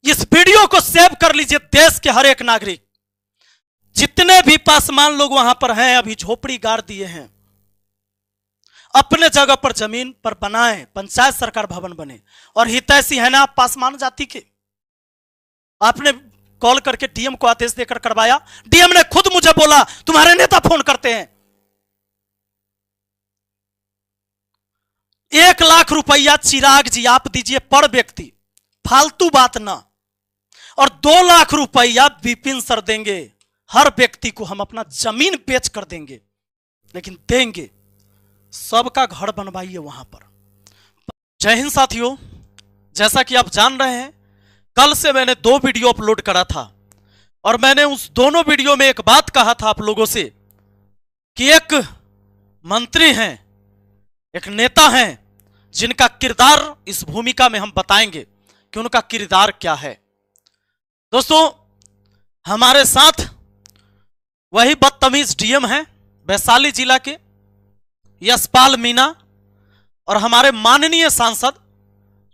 इस वीडियो को सेव कर लीजिए। देश के हर एक नागरिक, जितने भी पासवान लोग वहां पर हैं, अभी झोपड़ी गाड़ दिए हैं, अपने जगह पर जमीन पर बनाएं, पंचायत सरकार भवन बने। और हितैषी है ना आप पासवान जाति के, आपने कॉल करके डीएम को आदेश देकर करवाया। डीएम ने खुद मुझे बोला तुम्हारे नेता फोन करते हैं। 1 लाख रुपया चिराग जी आप दीजिए पर व्यक्ति, फालतू बात ना। और 2 लाख रुपया विपिन सर देंगे, हर व्यक्ति को हम अपना जमीन बेच कर देंगे, लेकिन देंगे। सबका घर बनवाइए वहां पर। जय हिंद साथियों, जैसा कि आप जान रहे हैं, कल से मैंने 2 वीडियो अपलोड करा था और मैंने उस दोनों वीडियो में एक बात कहा था आप लोगों से कि एक मंत्री हैं, एक नेता हैं, जिनका किरदार इस भूमिका में हम बताएंगे कि उनका किरदार क्या है। दोस्तों, हमारे साथ वही बदतमीज डीएम हैं वैशाली जिला के यशपाल मीणा, और हमारे माननीय सांसद,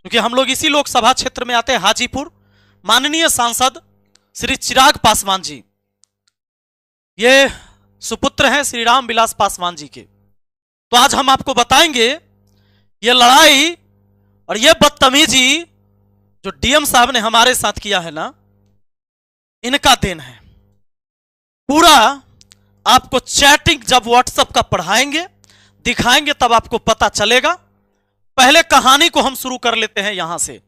क्योंकि हम लोग इसी लोकसभा क्षेत्र में आते हैं हाजीपुर, माननीय सांसद श्री चिराग पासवान जी, ये सुपुत्र हैं श्री राम विलास पासवान जी के। तो आज हम आपको बताएंगे ये लड़ाई और ये बदतमीजी जो डीएम साहब ने हमारे साथ किया है ना, इनका देन है। पूरा आपको चैटिंग जब व्हाट्सएप का पढ़ाएंगे, दिखाएंगे, तब आपको पता चलेगा। पहले कहानी को हम शुरू कर लेते हैं यहां से।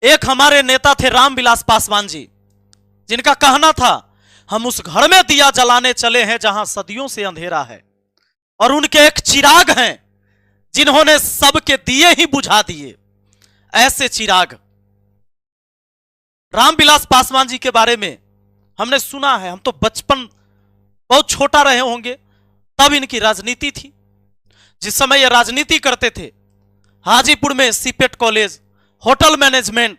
एक हमारे नेता थे रामविलास पासवान जी, जिनका कहना था हम उस घर में दिया जलाने चले हैं जहां सदियों से अंधेरा है। और उनके एक चिराग हैं जिन्होंने सबके दिए ही बुझा दिए। ऐसे चिराग रामविलास पासवान जी के बारे में हमने सुना है। हम तो बचपन बहुत छोटा रहे होंगे, तब इनकी राजनीति थी। जिस समय ये राजनीति करते थे, हाजीपुर में CIPET college, hotel management,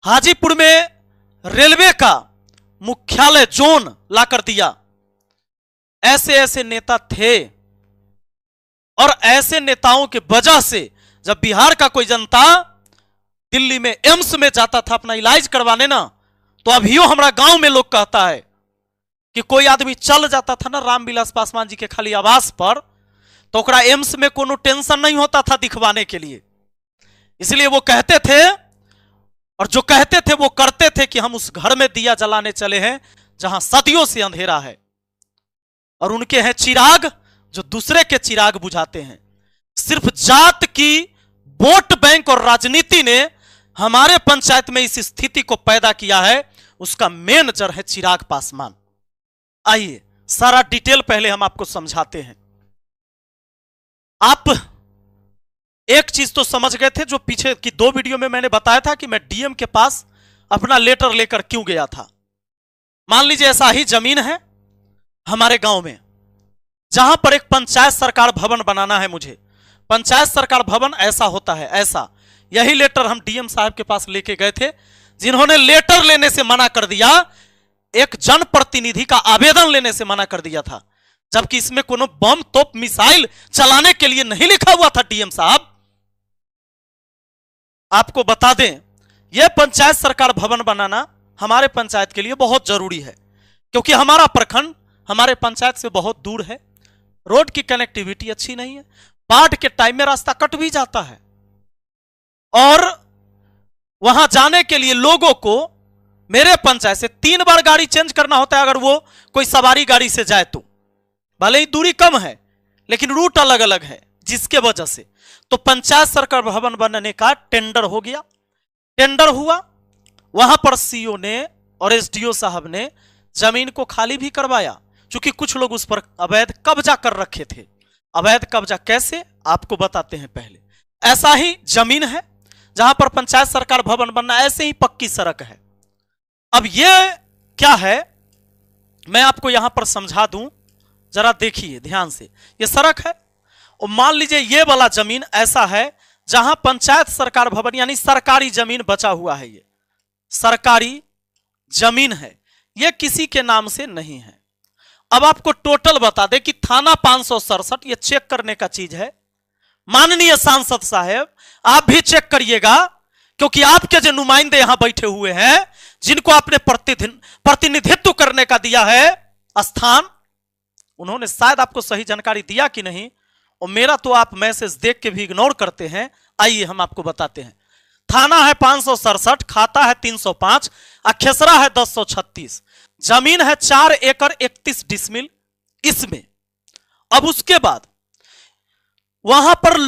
Hajipur में रेलवे का मुख्यालय जोन लाकर दिया। ऐसे ऐसे नेता थे, और ऐसे नेताओं के वजह से जब बिहार का कोई जनता दिल्ली में एम्स में जाता था अपना इलाज करवाने ना, तो अभियो हमारा गांव में लोग कहता है कि कोई आदमी चल जाता था ना रामविलास पासवान जी के खाली आवास पर, तो ओकरा एम्स में कोनो टेंशन नहीं होता था दिखवाने के लिए। इसलिए वो कहते थे, और जो कहते थे वो करते थे, कि हम उस घर में दिया जलाने चले हैं जहां सदियों से अंधेरा है। और उनके हैं चिराग जो दूसरे के चिराग बुझाते हैं। सिर्फ जात की वोट बैंक और राजनीति ने हमारे पंचायत में इस स्थिति को पैदा किया है। उसका मेन जड़ है चिराग पासवान। आइए सारा डिटेल पहले हम आपको समझाते हैं। आप एक चीज तो समझ गए थे, जो पीछे की 2 वीडियो में मैंने बताया था कि मैं डीएम के पास अपना लेटर लेकर क्यों गया था। मान लीजिए ऐसा ही जमीन है हमारे गांव में, जहां पर एक पंचायत सरकार भवन बनाना है मुझे। पंचायत सरकार भवन ऐसा होता है, ऐसा। यही लेटर हम डीएम साहब के पास लेके गए थे, जिन्होंने लेटर लेने से मना कर दिया, एक जनप्रतिनिधि का आवेदन लेने से मना कर दिया था, जबकि इसमें कोनो बम तोप मिसाइल चलाने के लिए नहीं लिखा हुआ था। डीएम साहब, आपको बता दें, यह पंचायत सरकार भवन बनाना हमारे पंचायत के लिए बहुत जरूरी है, क्योंकि हमारा प्रखंड हमारे पंचायत से बहुत दूर है। रोड की कनेक्टिविटी अच्छी नहीं है, बाढ़ के टाइम में रास्ता कट भी जाता है, और वहां जाने के लिए लोगों को मेरे पंचायत से 3 बार गाड़ी चेंज करना होता है। अगर वो कोई सवारी गाड़ी से जाए तो भले ही दूरी कम है, लेकिन रूट अलग अलग है, जिसके वजह से तो पंचायत सरकार भवन बनने का टेंडर हो गया। टेंडर हुआ, वहां पर सीओ ने और एसडीओ साहब ने जमीन को खाली भी करवाया, क्योंकि कुछ लोग उस पर अवैध कब्जा कर रखे थे। अवैध कब्जा कैसे, आपको बताते हैं। पहले ऐसा ही जमीन है जहां पर पंचायत सरकार भवन बनना, ऐसे ही पक्की सड़क है। अब यह क्या है, मैं आपको यहां पर समझा दूं, जरा देखिए ध्यान से। यह सड़क है, और मान लीजिए ये वाला जमीन ऐसा है जहां पंचायत सरकार भवन यानी सरकारी जमीन बचा हुआ है। ये सरकारी जमीन है, ये किसी के नाम से नहीं है। अब आपको टोटल बता दे कि थाना 567, ये चेक करने का चीज है। माननीय सांसद साहब, आप भी चेक करिएगा क्योंकि आपके जो नुमाइंदे यहां बैठे हुए हैं, जिनको आपने प्रतिनिधित्व करने का दिया है स्थान, उन्होंने शायद आपको सही जानकारी दिया कि नहीं, और मेरा तो आप मैसेज देख के भी इग्नोर करते हैं। आइए हम आपको बताते हैं। थाना है 567, खाता है 305, अखेसरा है 1036, जमीन है 4 एकड़ 31 डिसमिल इसमें। अब उसके बाद वहां पर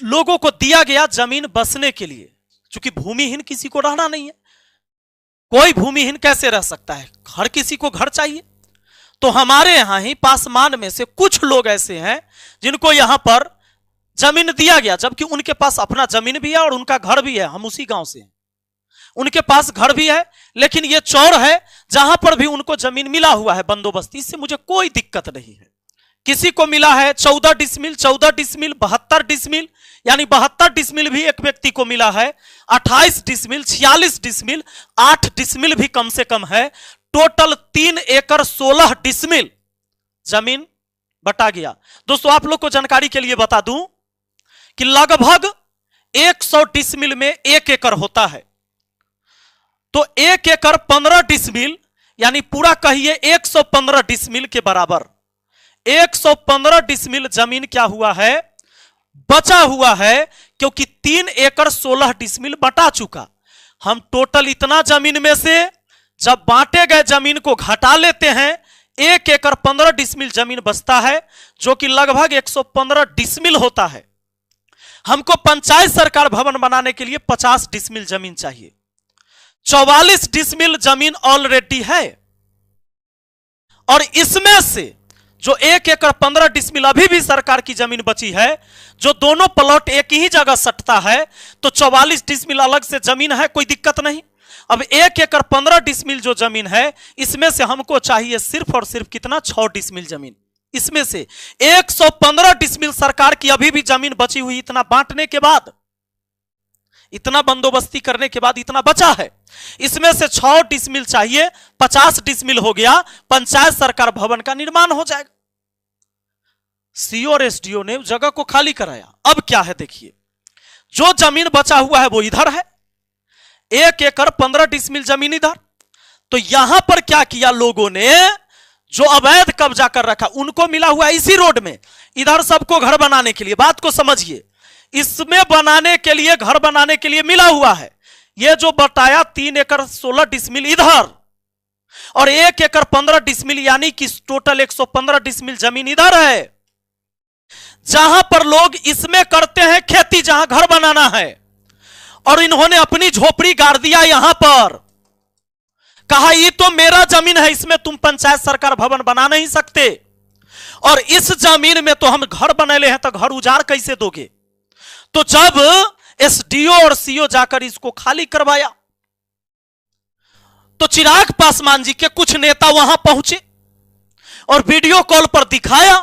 लोगों को दिया गया जमीन बसने के लिए, क्योंकि भूमिहीन किसी को रहना नहीं है। कोई भूमिहीन कैसे रह सकता है, हर किसी को घर चाहिए। तो हमारे यहां ही पासमान में से कुछ लोग ऐसे हैं जिनको यहां पर जमीन दिया गया, जबकि उनके पास अपना जमीन भी है और उनका घर भी है। हम उसी गांव से हैं, उनके पास घर भी है, लेकिन ये चौर है जहां पर भी उनको जमीन मिला हुआ है बंदोबस्ती, इससे मुझे कोई दिक्कत नहीं है। किसी को मिला है 14 डिसमिल, 14 डिसमिल, 72 डिसमिल, यानी 72 डिसमिल भी एक व्यक्ति को मिला है, 28 डिसमिल, 46 डिसमिल, 8 डिसमिल भी कम से कम है। टोटल 3 एकड़ 16 डिसमिल जमीन बटा गया। दोस्तों आप लोग को जानकारी के लिए बता दूं कि लगभग 100 डिसमिल में 1 एकड़ होता है, तो 1 एकड़ 15 डिसमिल, यानी पूरा कहिए 115 डिसमिल के बराबर 115 डिसमिल जमीन क्या हुआ है, बचा हुआ है, क्योंकि 3 एकड़ 16 डिसमिल बटा चुका। हम टोटल इतना जमीन में से जब बांटे गए जमीन को घटा लेते हैं, 1 एकड़ 15 डिसमिल जमीन बचता है, जो कि लगभग 115 डिसमिल होता है। हमको पंचायत सरकार भवन बनाने के लिए 50 डिसमिल जमीन चाहिए। 44 डिसमिल जमीन ऑलरेडी है, और इसमें से जो 1 एकड़ 15 डिसमिल अभी भी सरकार की जमीन बची है, जो दोनों प्लॉट एक ही जगह सटता है, तो 44 डिसमिल अलग से जमीन है, कोई दिक्कत नहीं। अब 1 एकड़ 15 डिसमिल जो जमीन है, इसमें से हमको चाहिए सिर्फ और सिर्फ कितना, 6 डिसमिल जमीन। इसमें से 115 डिसमिल सरकार की अभी भी जमीन बची हुई, इतना बांटने के बाद, इतना बंदोबस्ती करने के बाद इतना बचा है। इसमें से 6 डिसमिल चाहिए, 50 डिसमिल हो गया, पंचायत सरकार भवन का निर्माण हो जाएगा। सीओ और एसडीओ ने जगह को खाली कराया। अब क्या है देखिए, जो जमीन बचा हुआ है वो इधर है, 1 एकड़ 15 डिसमिल जमीन इधर। तो यहां पर क्या किया लोगों ने, जो अवैध कब्जा कर रखा उनको मिला हुआ इसी रोड में, इधर सबको घर बनाने के लिए, बात को समझिए, इसमें बनाने के लिए, घर बनाने के लिए मिला हुआ है। ये जो बताया 3 एकड़ 16 डिसमिल इधर और 1 एकड़ 15 डिसमिल, यानी कि टोटल 115 डिसमिल जमीन इधर है, जहां पर लोग इसमें करते हैं खेती, जहां घर बनाना है। और इन्होंने अपनी झोपड़ी गाड़ दिया यहां पर, कहा ये तो मेरा जमीन है, इसमें तुम पंचायत सरकार भवन बना नहीं सकते, और इस जमीन में तो हम घर बनेले हैं, तो घर उजाड़ कैसे दोगे। तो जब एसडीओ और सीओ जाकर इसको खाली करवाया, तो चिराग पासवान जी के कुछ नेता वहां पहुंचे और वीडियो कॉल पर दिखाया।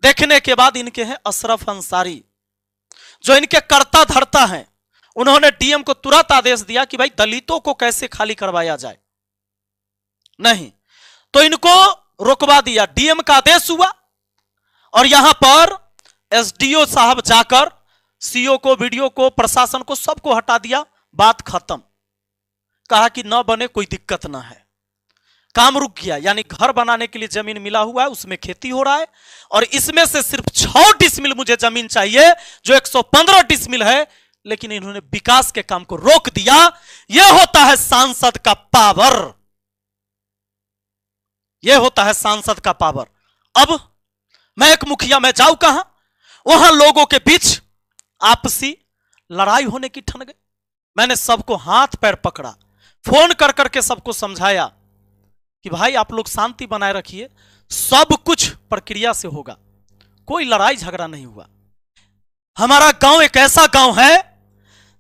देखने के बाद इनके हैं अशरफ अंसारी, जो इनके कर्ता धर्ता हैं, उन्होंने डीएम को तुरंत आदेश दिया कि भाई दलितों को कैसे खाली करवाया जाए। नहीं तो इनको रोकवा दिया, डीएम का आदेश हुआ, और यहां पर एसडीओ साहब जाकर सीओ को, वीडियो को, प्रशासन को, सबको हटा दिया, बात खत्म। कहा कि ना बने, कोई दिक्कत ना है, काम रुक गया। यानी घर बनाने के लिए जमीन मिला हुआ है, उसमें खेती हो रहा है, और इसमें से सिर्फ 6 डिसमिल मुझे जमीन चाहिए, जो 115 डिसमिल है, लेकिन इन्होंने विकास के काम को रोक दिया। यह होता है सांसद का पावर, यह होता है सांसद का पावर। अब मैं एक मुखिया, मैं जाऊं कहां, वहां लोगों के बीच आपसी लड़ाई होने की ठन गई। मैंने सबको हाथ पैर पकड़ा, फोन कर करके सबको समझाया कि भाई आप लोग शांति बनाए रखिए, सब कुछ प्रक्रिया से होगा, कोई लड़ाई झगड़ा नहीं हुआ। हमारा गांव एक ऐसा गांव है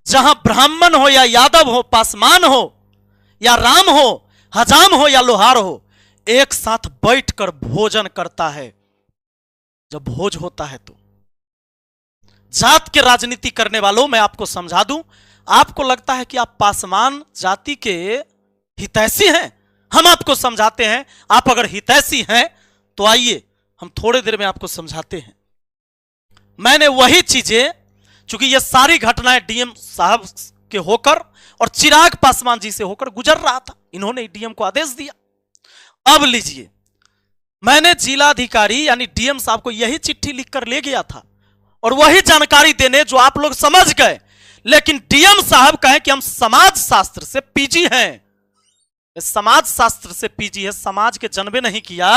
जहां ब्राह्मण हो या यादव हो, पासवान हो या राम हो, हजाम हो या लोहार हो, एक साथ बैठकर भोजन करता है। जब भोज होता है तो जात के राजनीति करने वालों, मैं आपको समझा दूं, आपको लगता है कि आप पासवान जाति के हितैषी हैं, हम आपको समझाते हैं। आप अगर हितैषी हैं तो आइए हम थोड़ी देर में आपको समझाते हैं। मैंने वही चीजें, चूंकि ये सारी घटनाएं डीएम साहब के होकर और चिराग पासवान जी से होकर गुजर रहा था। इन्होंने डीएम को आदेश दिया। अब लीजिए, मैंने जिलाधिकारी यानी डीएम साहब को यही चिट्ठी लिखकर ले गया था और वही जानकारी देने जो आप लोग समझ गए, लेकिन डीएम साहब कहें कि हम समाज शास्त्र से पीजी हैं। समाज शास्त्र से पीजी है, समाज के जन्मे नहीं किया।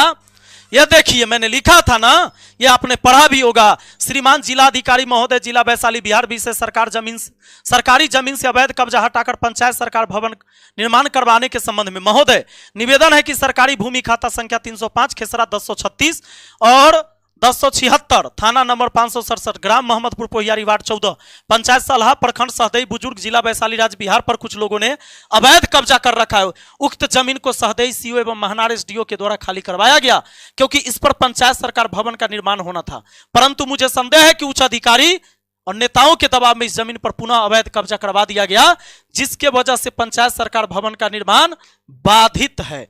यह देखिए, मैंने लिखा था ना, यह आपने पढ़ा भी होगा। श्रीमान जिलाधिकारी महोदय, जिला वैशाली बिहार विशेष सरकारी जमीन से अवैध कब्जा हटाकर पंचायत सरकार भवन निर्माण करवाने के संबंध में महोदय निवेदन है कि सरकारी भूमि खाता संख्या 305 खेसरा 1036 और 1076 थाना नंबर 567 ग्राम मोहम्मदपुर पोहियारी वार्ड 14 पंचायत सलाह प्रखंड सहदेई बुजुर्ग जिला वैशाली राज्य बिहार पर कुछ लोगों ने अवैध कब्जा कर रखा है। उक्त जमीन को सहदेई सीओ एवं महनार एसडीओ के द्वारा खाली करवाया गया क्योंकि इस पर पंचायत सरकार भवन का निर्माण होना था, परंतु मुझे संदेह है कि उच्च अधिकारी और नेताओं के दबाव में इस जमीन पर पुनः अवैध कब्जा करवा दिया गया, जिसके वजह से पंचायत सरकार भवन का निर्माण बाधित है।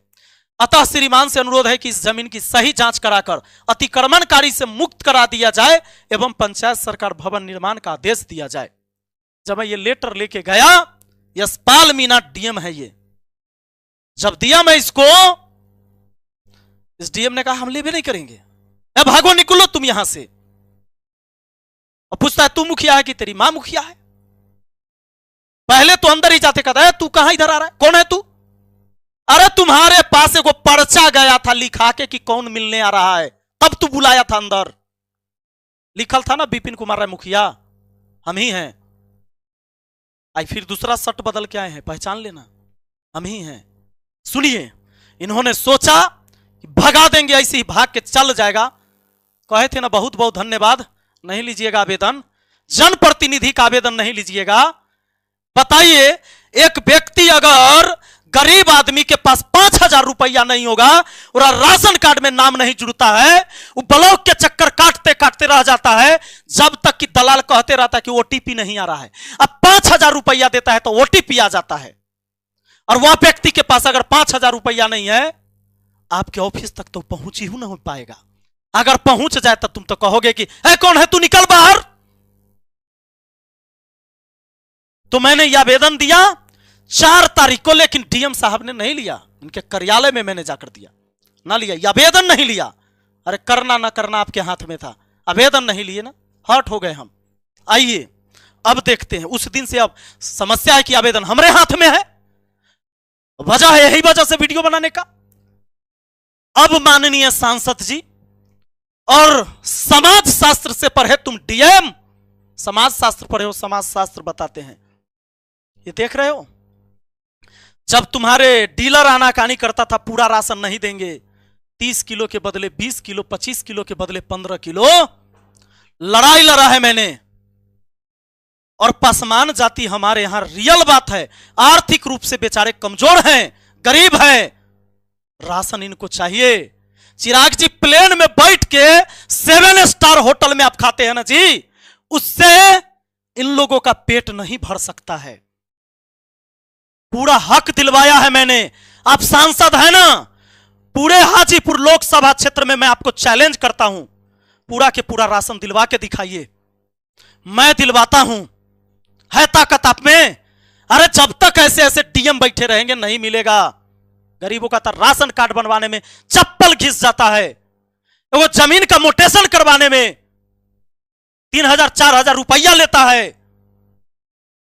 अतः श्रीमान से अनुरोध है कि इस जमीन की सही जांच कराकर अतिक्रमणकारी से मुक्त करा दिया जाए एवं पंचायत सरकार भवन निर्माण का आदेश दिया जाए। जब मैं ये लेटर लेके गया, यशपाल मीना डीएम है ये, जब दिया मैं इसको, इस डीएम ने कहा हम ले भी नहीं करेंगे, भागो निकलो तुम यहां से। और पूछता है तू मुखिया है कि तेरी मां मुखिया है? पहले तो अंदर ही जाते कहता है तू कहां इधर आ रहा है, कौन है तू? अरे तुम्हारे पास एगो पर्चा गया था लिखा के कि कौन मिलने आ रहा है, तब तू बुलाया था अंदर। लिखल था ना विपिन कुमार राय मुखिया, हम ही हैं। आई फिर दूसरा शर्ट बदल के आए हैं, पहचान लेना, हम ही हैं। सुनिए, इन्होंने सोचा कि भगा देंगे, ऐसे ही भाग के चल जाएगा। कहे थे ना बहुत बहुत धन्यवाद, नहीं लीजिएगा आवेदन, जनप्रतिनिधि का आवेदन नहीं लीजिएगा। बताइए, एक व्यक्ति अगर गरीब आदमी के पास 5000 रुपया नहीं होगा और राशन कार्ड में नाम नहीं जुड़ता है, वो ब्लॉक के चक्कर काटते काटते रह जाता है, जब तक कि दलाल कहते रहता है कि ओटीपी नहीं आ रहा है। अब 5000 रुपया देता है तो ओटीपी आ जाता है, और वह व्यक्ति के पास अगर 5000 रुपया नहीं है, आपके ऑफिस तक तो पहुंच ही नहीं हो पाएगा। अगर पहुंच जाए तो तुम तो कहोगे कि है कौन है तू, निकल बाहर। तो मैंने यह आवेदन दिया 4 तारीख को, लेकिन डीएम साहब ने नहीं लिया। इनके कार्यालय में मैंने जाकर दिया, ना लिया, यह आवेदन नहीं लिया। अरे करना ना करना आपके हाथ में था, आवेदन नहीं लिए ना, हर्ट हो गए हम। आइए अब देखते हैं, उस दिन से अब समस्या है कि आवेदन हमारे हाथ में है, वजह है यही वजह से वीडियो बनाने का। अब माननीय सांसद जी और समाज शास्त्र से पढ़े तुम डीएम, समाज शास्त्र पढ़े हो, समाज शास्त्र बताते हैं। ये देख रहे हो, जब तुम्हारे डीलर आनाकानी करता था पूरा राशन नहीं देंगे, 30 किलो के बदले 20 किलो, 25 किलो के बदले 15 किलो, लड़ाई लड़ा है मैंने। और पासवान जाति हमारे यहां रियल बात है, आर्थिक रूप से बेचारे कमजोर हैं, गरीब हैं, राशन इनको चाहिए। चिराग जी प्लेन में बैठ के 7 स्टार होटल में आप खाते हैं ना जी, उससे इन लोगों का पेट नहीं भर सकता है। पूरा हक दिलवाया है मैंने, आप सांसद है ना, पूरे हाजीपुर लोकसभा क्षेत्र में मैं आपको चैलेंज करता हूं, पूरा के पूरा राशन दिलवा के दिखाइए, मैं दिलवाता हूं, है ताकत आप में। अरे जब तक ऐसे ऐसे डीएम बैठे रहेंगे नहीं मिलेगा। गरीबों का राशन कार्ड बनवाने में चप्पल घिस जाता है, वो जमीन का मोटेशन करवाने में 3000 4000 रुपया लेता है,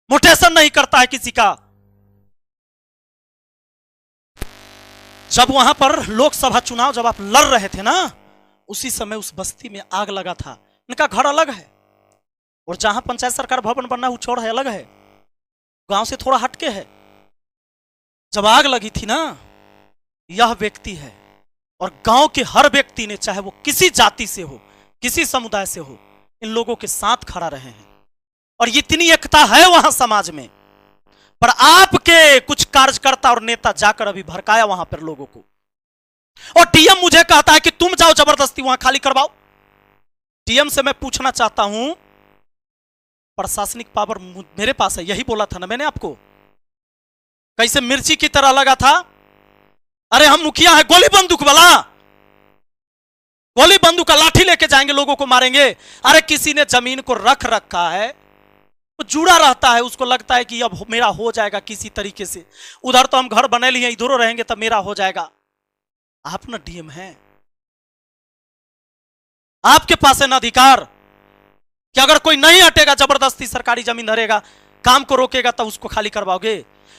मोटेशन नहीं करता है किसी का। जब वहां पर लोकसभा चुनाव जब आप लड़ रहे थे ना, उसी समय उस बस्ती में आग लगा था। इनका घर अलग है और जहां पंचायत सरकार भवन बनना वो छोड़ है, अलग है, गांव से थोड़ा हटके है। जब आग लगी थी ना, यह व्यक्ति है और गांव के हर व्यक्ति ने, चाहे वो किसी जाति से हो, किसी समुदाय से हो, इन लोगों के साथ खड़ा रहे हैं और इतनी एकता है वहां समाज में। पर आपके कुछ कार्यकर्ता और नेता जाकर अभी भड़काया वहां पर लोगों को, और डीएम मुझे कहता है कि तुम जाओ जबरदस्ती वहां खाली करवाओ। डीएम से मैं पूछना चाहता हूं, प्रशासनिक पावर मेरे पास है, यही बोला था ना मैंने आपको, कैसे मिर्ची की तरह लगा था। अरे हम मुखिया है, गोली बंदूक वाला, गोली बंदूक का लाठी लेके जाएंगे, लोगों को मारेंगे। अरे किसी ने जमीन को रख रखा है, वो जुड़ा रहता है, उसको लगता है कि अब मेरा हो जाएगा किसी तरीके से, उधर तो हम घर बने लिए, इधर रहेंगे तब मेरा हो जाएगा। आप ना डीएम हैं, आपके पास है ना अधिकार कि अगर कोई नहीं हटेगा, जबरदस्ती सरकारी जमीन धरेगा, काम को रोकेगा, तब उसको खाली करवाओगे।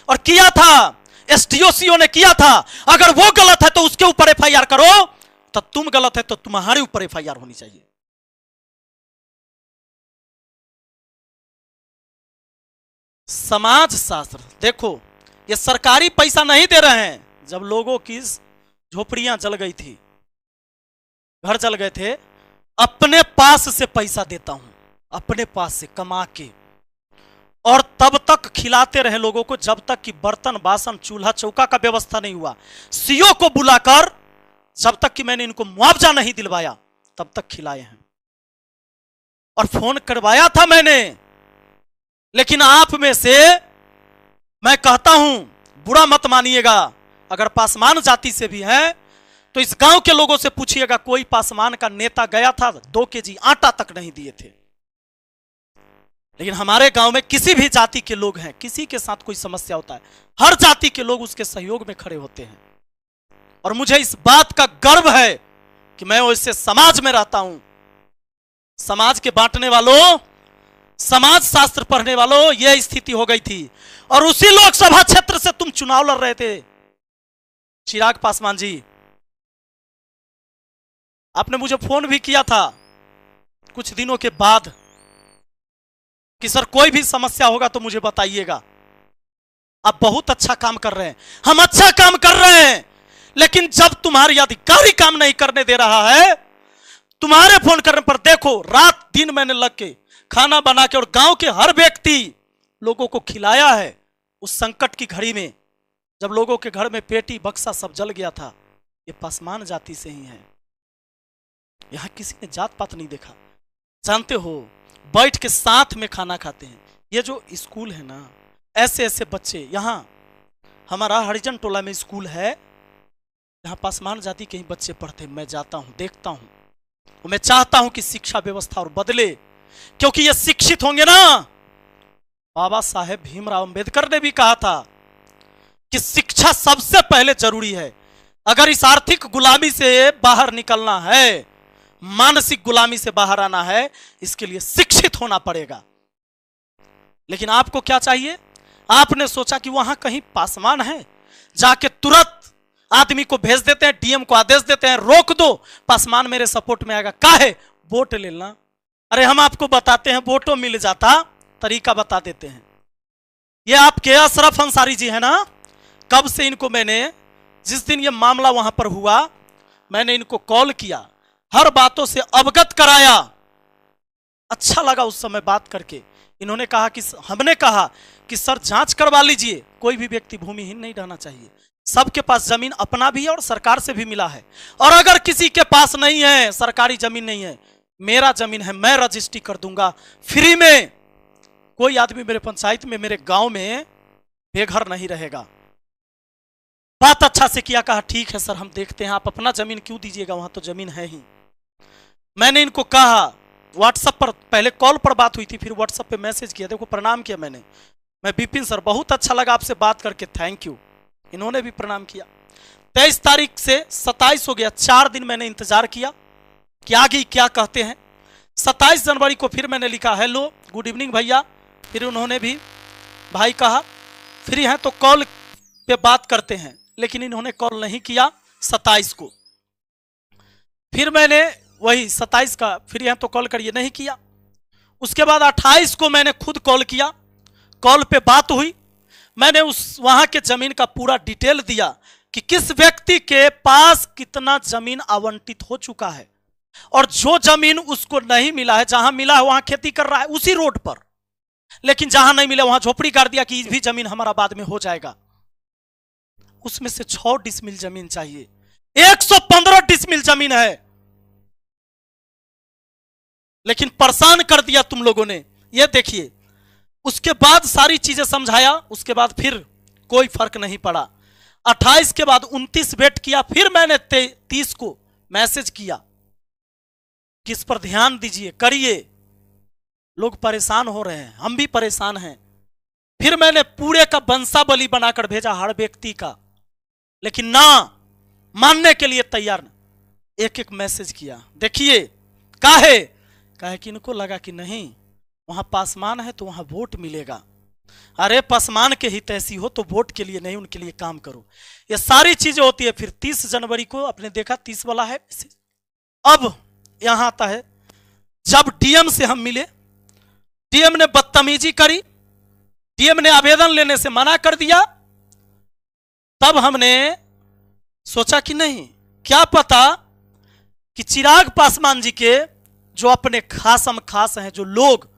और किया था, एसडीओ ने किया था। अगर वो गलत है तो उसके ऊपर एफआईआर करो, तो तुम गलत है तो तुम्हारे ऊपर एफआईआर होनी चाहिए। समाज शास्त्र देखो, ये सरकारी पैसा नहीं दे रहे हैं। जब लोगों की झोपड़ियां जल गई थी, घर जल गए थे, अपने पास से पैसा देता हूं, अपने पास से कमा के, और तब तक खिलाते रहे लोगों को जब तक कि बर्तन बासन चूल्हा चौका का व्यवस्था नहीं हुआ। सीओ को बुलाकर जब तक कि मैंने इनको मुआवजा नहीं दिलवाया तब तक खिलाए हैं। और फोन करवाया था मैंने, लेकिन आप में से मैं कहता हूं, बुरा मत मानिएगा, अगर पासवान जाति से भी है तो इस गांव के लोगों से पूछिएगा, कोई पासवान का नेता गया था 2 केजी आटा तक नहीं दिए थे। लेकिन हमारे गांव में किसी भी जाति के लोग हैं, किसी के साथ कोई समस्या होता है, हर जाति के लोग उसके सहयोग में खड़े होते हैं। और मुझे इस बात का गर्व है कि मैं वैसे समाज में रहता हूं। समाज के बांटने वालों, समाज शास्त्र पढ़ने वालों, यह स्थिति हो गई थी। और उसी लोकसभा क्षेत्र से तुम चुनाव लड़ रहे थे, चिराग पासवान जी। आपने मुझे फोन भी किया था कुछ दिनों के बाद कि सर कोई भी समस्या होगा तो मुझे बताइएगा। आप बहुत अच्छा काम कर रहे हैं, हम अच्छा काम कर रहे हैं, लेकिन जब तुम्हारी अधिकारी काम नहीं करने दे रहा है, तुम्हारे फोन करने पर देखो रात दिन मैंने लग के खाना बना के और गांव के हर व्यक्ति लोगों को खिलाया है। उस संकट की घड़ी में जब लोगों के घर में पेटी बक्सा सब जल गया था, ये पासवान जाति से ही है। यहां किसी ने जात पात नहीं देखा। जानते हो, बैठ के साथ में खाना खाते हैं। ये जो स्कूल है ना, ऐसे ऐसे बच्चे, यहां हमारा हरिजन टोला में स्कूल है, यहां पासवान जाति के ही बच्चे पढ़ते हैं। मैं जाता हूं, देखता हूं, मैं चाहता हूं कि शिक्षा व्यवस्था और बदले, क्योंकि ये शिक्षित होंगे ना। बाबा साहेब भीमराव अंबेडकर ने भी कहा था कि शिक्षा सबसे पहले जरूरी है। अगर इस आर्थिक गुलामी से बाहर निकलना है, मानसिक गुलामी से बाहर आना है, इसके लिए शिक्षित होना पड़ेगा। लेकिन आपको क्या चाहिए? आपने सोचा कि वहां कहीं पासवान है, जाके तुरंत आदमी को भेज देते हैं, डीएम को आदेश देते हैं, रोक दो, पासवान मेरे सपोर्ट में आएगा। काहे? वोट ले लेना। अरे हम आपको बताते हैं, वोटों मिल जाता, तरीका बता देते हैं। ये आपके अशरफ अंसारी जी है ना, कब से इनको मैंने, जिस दिन ये मामला वहां पर हुआ, मैंने इनको कॉल किया, हर बातों से अवगत कराया। अच्छा लगा उस समय बात करके। इन्होंने कहा कि, हमने कहा कि सर जांच करवा लीजिए, कोई भी व्यक्ति भूमिहीन नहीं रहना चाहिए, सबके पास जमीन अपना भी है और सरकार से भी मिला है। और अगर किसी के पास नहीं है, सरकारी जमीन नहीं है, मेरा जमीन है, मैं रजिस्ट्री कर दूंगा फ्री में। कोई आदमी मेरे पंचायत में, मेरे गांव में बेघर नहीं रहेगा। बात अच्छा से किया, कहा ठीक है सर हम देखते हैं, आप अपना जमीन क्यों दीजिएगा, वहां तो जमीन है ही। मैंने इनको कहा, व्हाट्सएप पर, पहले कॉल पर बात हुई थी, फिर व्हाट्सएप पे मैसेज किया, देखो प्रणाम किया मैंने, मैं विपिन सर बहुत अच्छा लगा आपसे बात करके, थैंक यू। इन्होंने भी प्रणाम किया। 23 तारीख से 27 हो गया, 4 दिन मैंने इंतजार किया कि आगे क्या कहते हैं। 27 जनवरी को फिर मैंने लिखा, हेलो गुड इवनिंग भैया, फिर उन्होंने भी भाई कहा फ्री हैं तो कॉल पे बात करते हैं, लेकिन इन्होंने कॉल नहीं किया 27 को। फिर मैंने वही 27 का फ्री हैं तो कॉल करिए, नहीं किया। उसके बाद 28 को मैंने खुद कॉल किया, कॉल पे बात हुई। मैंने उस वहां के जमीन का पूरा डिटेल दिया कि किस व्यक्ति के पास कितना जमीन आवंटित हो चुका है, और जो जमीन उसको नहीं मिला है, जहां मिला है वहां खेती कर रहा है उसी रोड पर, लेकिन जहां नहीं मिला वहां झोपड़ी कर दिया कि भी जमीन हमारा बाद में हो जाएगा। उसमें से 6 डिसमिल जमीन चाहिए, 115 डिसमिल जमीन है, लेकिन परेशान कर दिया तुम लोगों ने। ये देखिए, उसके बाद सारी चीजें समझाया, उसके बाद फिर कोई फर्क नहीं पड़ा। 28 के बाद 29 वेट किया, फिर मैंने 30 को मैसेज किया कि इस पर ध्यान दीजिए, करिए। लोग परेशान हो रहे हैं, हम भी परेशान हैं। फिर मैंने पूरे का बंसाबली बनाकर भेजा हर व्यक्ति का, लेकिन ना मानने के लिए तैयार ना। एक एक मैसेज किया, देखिए काहे कि इनको लगा कि नहीं वहां पासवान है तो वहां वोट मिलेगा। अरे पासवान के हित ऐसी हो तो वोट के लिए नहीं, उनके लिए काम करो। ये सारी चीजें होती है। फिर 30 जनवरी को आपने देखा 30 वाला है मैसेज। अब यहां आता है, जब डीएम से हम मिले, डीएम ने बदतमीजी करी, डीएम ने आवेदन लेने से मना कर दिया। तब हमने सोचा कि नहीं, क्या पता कि चिराग पासवान जी के जो अपने खासम खास हैं, जो लोग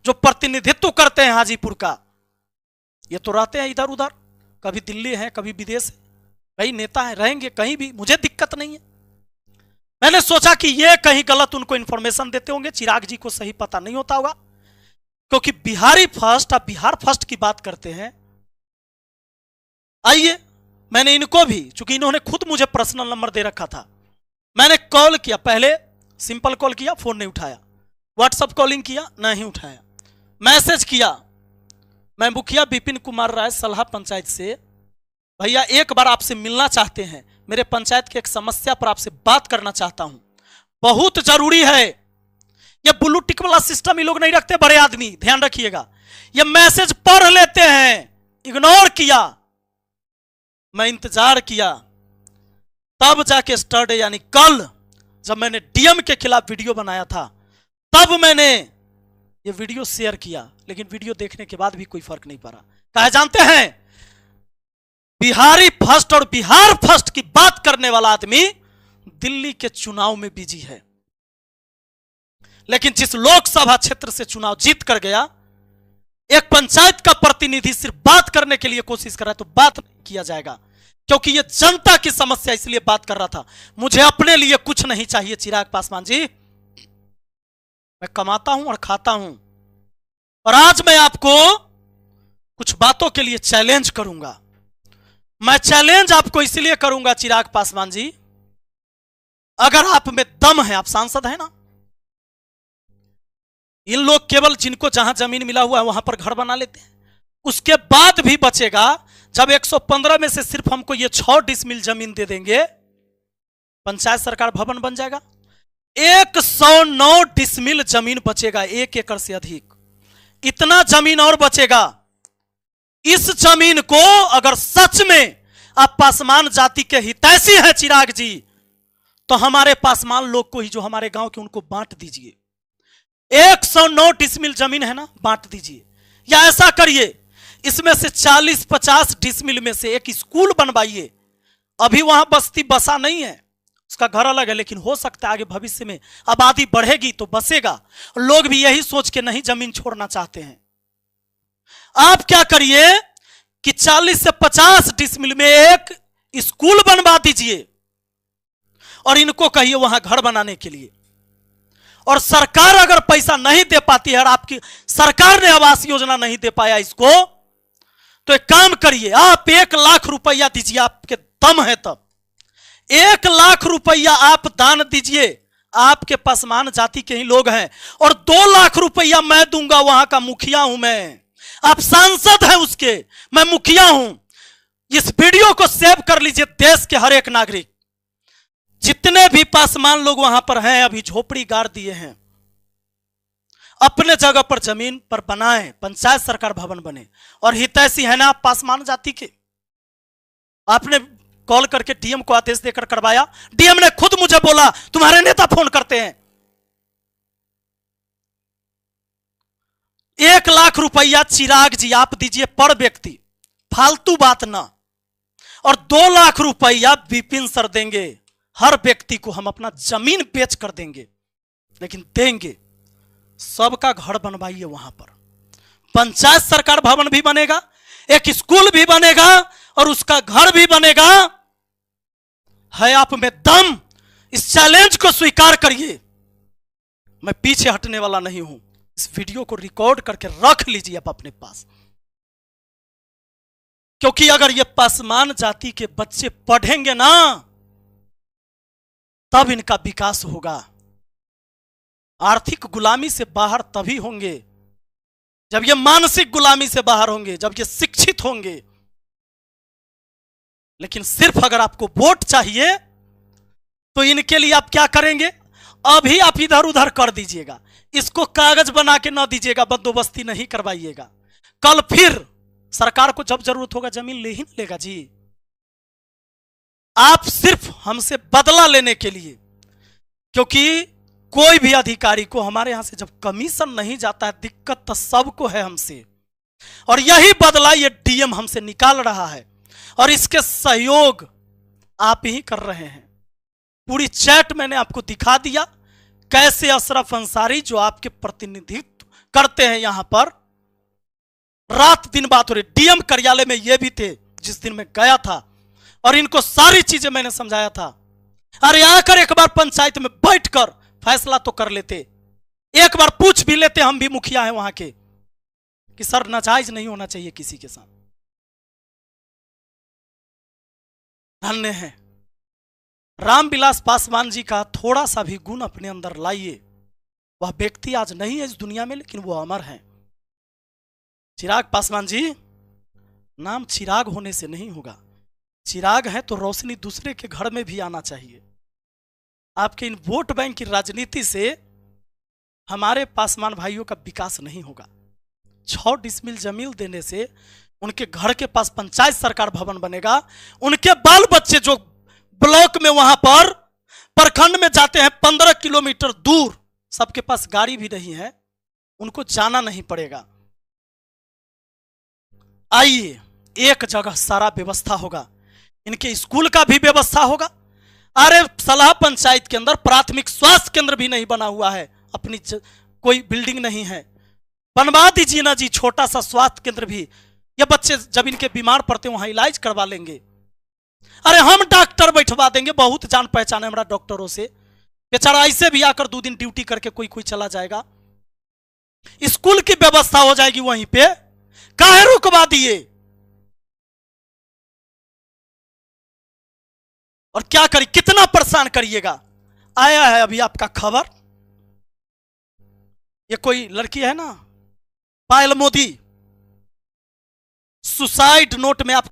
जो प्रतिनिधित्व करते हैं हाजीपुर का, ये तो रहते हैं इधर उधर, कभी दिल्ली है कभी विदेश है, कई नेता है, रहेंगे कहीं भी, मुझे दिक्कत नहीं है। मैंने सोचा कि ये कहीं गलत उनको इंफॉर्मेशन देते होंगे, चिराग जी को सही पता नहीं होता होगा, क्योंकि बिहारी फर्स्ट, आप बिहार फर्स्ट की बात करते हैं। आइए, मैंने इनको भी, चूंकि इन्होंने खुद मुझे पर्सनल नंबर दे रखा था, मैंने कॉल किया, पहले सिंपल कॉल किया, फोन नहीं उठाया, व्हाट्सएप कॉलिंग किया, नहीं उठाया, मैसेज किया। मैं मुखिया विपिन कुमार राय सलाह पंचायत से, भैया एक बार आपसे मिलना चाहते हैं, मेरे पंचायत की एक समस्या पर आपसे बात करना चाहता हूं, बहुत जरूरी है। ये ब्लू टिक वाला सिस्टम ये लोग नहीं रखते, बड़े आदमी, ध्यान रखिएगा। ये मैसेज पढ़ लेते हैं, इग्नोर किया। मैं इंतजार किया, तब जाके स्टर्डे यानी कल जब मैंने डीएम के खिलाफ वीडियो बनाया था, तब मैंने ये वीडियो शेयर किया। लेकिन वीडियो देखने के बाद भी कोई फर्क नहीं पड़ा। कहा जानते हैं, बिहारी फर्स्ट और बिहार फर्स्ट की बात करने वाला आदमी दिल्ली के चुनाव में बिजी है, लेकिन जिस लोकसभा क्षेत्र से चुनाव जीत कर गया, एक पंचायत का प्रतिनिधि सिर्फ बात करने के लिए कोशिश कर रहा है तो बात नहीं किया जाएगा, क्योंकि ये जनता की समस्या, इसलिए बात कर रहा था। मुझे अपने लिए कुछ नहीं चाहिए चिराग पासवान जी, मैं कमाता हूं और खाता हूं। और आज मैं आपको कुछ बातों के लिए चैलेंज करूंगा। मैं चैलेंज आपको इसलिए करूंगा चिराग पासवान जी, अगर आप में दम है, आप सांसद हैं ना, इन लोग केवल जिनको जहां जमीन मिला हुआ है वहां पर घर बना लेते हैं, उसके बाद भी बचेगा। जब 115 में से सिर्फ हमको ये 6 डिसमिल जमीन दे देंगे, पंचायत सरकार भवन बन जाएगा। 109 डिसमिल जमीन बचेगा, 1 एकड़ से अधिक, इतना जमीन और बचेगा। इस जमीन को अगर सच में आप पासवान जाति के हितैषी हैं चिराग जी, तो हमारे पासवान लोग को ही, जो हमारे गांव के, उनको बांट दीजिए। 109 डिसमिल जमीन है ना, बांट दीजिए। या ऐसा करिए, इसमें से 40-50 डिसमिल में से एक स्कूल बनवाइए। अभी वहां बस्ती बसा नहीं है, उसका घर अलग है, लेकिन हो सकता है आगे भविष्य में आबादी बढ़ेगी तो बसेगा। लोग भी यही सोच के नहीं जमीन छोड़ना चाहते हैं। आप क्या करिए कि 40 से 50 डिसमिल में एक स्कूल बनवा दीजिए और इनको कहिए वहां घर बनाने के लिए। और सरकार अगर पैसा नहीं दे पाती है, और आपकी सरकार ने आवास योजना नहीं दे पाया इसको, तो एक काम करिए, आप 1 लाख रुपया दीजिए, आपके दम है तब 1 लाख रुपया आप दान दीजिए। आपके पासवान जाति के ही लोग हैं, और 2 लाख रुपया मैं दूंगा, वहां का मुखिया हूं मैं, आप सांसद हैं उसके, मैं मुखिया हूं। इस वीडियो को सेव कर लीजिए, देश के हर एक नागरिक, जितने भी पासवान लोग वहां पर हैं, अभी झोपड़ी गाड़ दिए हैं, अपने जगह पर जमीन पर बनाएं, पंचायत सरकार भवन बने। और हितैषी है ना आप पासवान जाति के, आपने कॉल करके डीएम को आदेश देकर करवाया, डीएम ने खुद मुझे बोला तुम्हारे नेता फोन करते हैं। 1 लाख रुपया चिराग जी आप दीजिए पर व्यक्ति, फालतू बात ना। और 2 लाख रुपया विपिन सर देंगे, हर व्यक्ति को हम अपना जमीन बेच कर देंगे, लेकिन देंगे। सबका घर बनवाइए, वहां पर पंचायत सरकार भवन भी बनेगा, एक स्कूल भी बनेगा, और उसका घर भी बनेगा। है आप में दम, इस चैलेंज को स्वीकार करिए। मैं पीछे हटने वाला नहीं हूं। इस वीडियो को रिकॉर्ड करके रख लीजिए आप अपने पास, क्योंकि अगर ये पासवान जाति के बच्चे पढ़ेंगे ना, तब इनका विकास होगा। आर्थिक गुलामी से बाहर तभी होंगे जब ये मानसिक गुलामी से बाहर होंगे, जब ये शिक्षित होंगे। लेकिन सिर्फ अगर आपको वोट चाहिए तो इनके लिए आप क्या करेंगे? अभी आप इधर उधर कर दीजिएगा, इसको कागज बना के ना दीजिएगा, बंदोबस्ती नहीं करवाइएगा। कल फिर सरकार को जब जरूरत होगा जमीन ले ही नहीं लेगा जी। आप सिर्फ हमसे बदला लेने के लिए, क्योंकि कोई भी अधिकारी को हमारे यहां से जब कमीशन नहीं जाता है, दिक्कत तो सबको है हमसे, और यही बदला ये डीएम हमसे निकाल रहा है, और इसके सहयोग आप ही कर रहे हैं। पूरी चैट मैंने आपको दिखा दिया कैसे अशरफ अंसारी, जो आपके प्रतिनिधित्व करते हैं यहां पर, रात दिन बात हो रही। डीएम कार्यालय में ये भी थे जिस दिन मैं गया था, और इनको सारी चीजें मैंने समझाया था। अरे आकर एक बार पंचायत में बैठकर फैसला तो कर लेते, एक बार पूछ भी लेते, हम भी मुखिया हैं वहां के, कि सर नाजायज नहीं होना चाहिए किसी के साथ। धन्य है रामविलास पासवान जी का थोड़ा सा भी गुण अपने अंदर लाइए। वह व्यक्ति आज नहीं है इस दुनिया में, लेकिन वो अमर है। चिराग पासवान जी, नाम चिराग होने से नहीं होगा, चिराग है तो रोशनी दूसरे के घर में भी आना चाहिए। आपके इन वोट बैंक की राजनीति से हमारे पासवान भाइयों का विकास नहीं होगा। 6 डिसमिल जमीन देने से उनके घर के पास पंचायत सरकार भवन बनेगा, उनके बाल बच्चे जो ब्लॉक में वहां पर प्रखंड में जाते हैं 15 किलोमीटर दूर, सबके पास गाड़ी भी नहीं है, उनको जाना नहीं पड़ेगा। आइए एक जगह सारा व्यवस्था होगा, इनके स्कूल का भी व्यवस्था होगा। अरे सलाह पंचायत के अंदर प्राथमिक स्वास्थ्य केंद्र भी नहीं बना हुआ है, अपनी कोई बिल्डिंग नहीं है, बनवा दीजिए ना जी छोटा सा स्वास्थ्य केंद्र भी। ये बच्चे जब इनके बीमार पड़ते वहां इलाज करवा लेंगे। अरे हम डॉक्टर बैठवा देंगे, बहुत जान पहचान है हमारा डॉक्टरों से, बेचारा ऐसे भी आकर 2 दिन ड्यूटी करके कोई कोई चला जाएगा। स्कूल की व्यवस्था हो जाएगी वहीं पे, काहे रुकवा दिए? और क्या करिए, कितना परेशान करिएगा। आया है अभी आपका खबर, ये कोई लड़की है ना पायल मोदी, सुसाइड नोट में आप